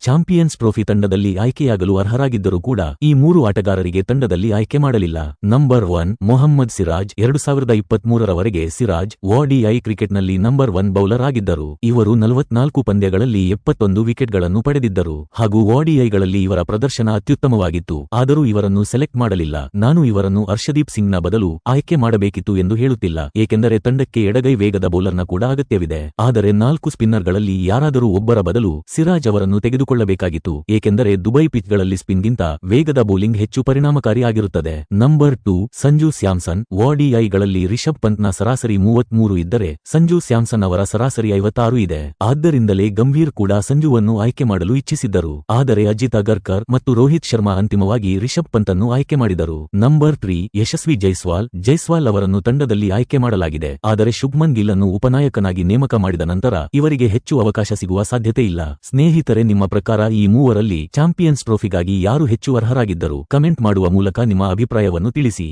Champions trophy ತಂಡದಲ್ಲಿ ಆಯ್ಕೆಯಾಗಲು ಅರ್ಹರಾಗಿದ್ದರೂ ಕೂಡ ಈ 3 ಆಟಗಾರರಿಗೆ ತಂಡದಲ್ಲಿ ಆಯ್ಕೆ ಮಾಡಲಿಲ್ಲ. ನಂಬರ್ 1 ಮೊಹಮ್ಮದ್ ಸಿರಾಜ್. 2023ರವರೆಗೆ ಸಿರಾಜ್ ODI ಕ್ರಿಕೆಟ್ನಲ್ಲಿ ನಂಬರ್ 1 ಬೌಲರ್ ಆಗಿದ್ದರು. ಇವರು 44 ಪಂದ್ಯಗಳಲ್ಲಿ 71 ವಿಕೆಟ್ಗಳನ್ನು ಪಡೆದಿದ್ದರು ಹಾಗೂ ODIಗಳಲ್ಲಿ ಇವರ ಪ್ರದರ್ಶನ ಅತ್ಯುತ್ತಮವಾಗಿತ್ತು. ಆದರೂ ಇವರನ್ನು ಸೆಲೆಕ್ಟ್ ಮಾಡಲಿಲ್ಲ. ನಾನು ಇವರನ್ನು ಅರ್ಷದೀಪ್ ಸಿಂಗ್ನ ಬದಲು ಆಯ್ಕೆ ಮಾಡಬೇಕಿತ್ತು ಎಂದು ಹೇಳುತ್ತಿಲ್ಲ, ಏಕೆಂದರೆ ತಂಡಕ್ಕೆ ಎಡಗೈ ವೇಗದ ಬೌಲರ್ನ ಕೂಡ ಅಗತ್ಯವಿದೆ. ಆದರೆ 4 ಸ್ಪಿನ್ನರ್ಗಳಲ್ಲಿ ಯಾರಾದರೂ ಒಬ್ಬರ ಬದಲು ಸಿರಾಜ್ ಅವರನ್ನು ತೆಗೆದುಕೊಳ್ಳಬೇಕಾಗಿತ್ತು, ಏಕೆಂದರೆ ದುಬೈ ಪಿಚ್ಗಳಲ್ಲಿ ಸ್ಪಿನ್ಗಿಂತ ವೇಗದ ಬೌಲಿಂಗ್ ಹೆಚ್ಚು ಪರಿಣಾಮಕಾರಿ ಆಗಿರುತ್ತದೆ. ನಂಬರ್ 2 ಸಂಜು ಸ್ಯಾಮ್ಸನ್. ODIಗಳಲ್ಲಿ ರಿಷಬ್ ಪಂತ್ನ ಸರಾಸರಿ 33 ಇದ್ದರೆ ಸಂಜು ಸ್ಯಾಮ್ಸನ್ ಅವರ ಸರಾಸರಿ 56 ಇದೆ. ಆದ್ದರಿಂದಲೇ ಗಂಭೀರ್ ಕೂಡ ಸಂಜುವನ್ನು ಆಯ್ಕೆ ಮಾಡಲು ಇಚ್ಛಿಸಿದ್ದರು. ಆದರೆ ಅಜಿತ್ ಅಗರ್ಕರ್ ಮತ್ತು ರೋಹಿತ್ ಶರ್ಮಾ ಅಂತಿಮವಾಗಿ ರಿಷಬ್ ಪಂತನ್ನು ಆಯ್ಕೆ ಮಾಡಿದರು. ನಂಬರ್ 3 ಯಶಸ್ವಿ ಜೈಸ್ವಾಲ್ ಅವರನ್ನು ತಂಡದಲ್ಲಿ ಆಯ್ಕೆ ಮಾಡಲಾಗಿದೆ. ಆದರೆ ಶುಭ್ಮನ್ ಗಿಲ್ ಅನ್ನು ಉಪನಾಯಕನಾಗಿ ನೇಮಕ ಮಾಡಿದ ನಂತರ ಇವರಿಗೆ ಹೆಚ್ಚು ಅವಕಾಶ ಸಿಗುವ ಸಾಧ್ಯತೆ ಇಲ್ಲ. ಸ್ನೇಹಿತರೆ, ನಿಮ್ಮ ಪ್ರಕಾರ ಈ ಮೂವರಲ್ಲಿ ಚಾಂಪಿಯನ್ಸ್ ಟ್ರೋಫಿಗಾಗಿ ಯಾರು ಹೆಚ್ಚು ಅರ್ಹರಾಗಿದ್ದರು? ಕಮೆಂಟ್ ಮಾಡುವ ಮೂಲಕ ನಿಮ್ಮ ಅಭಿಪ್ರಾಯವನ್ನು ತಿಳಿಸಿ.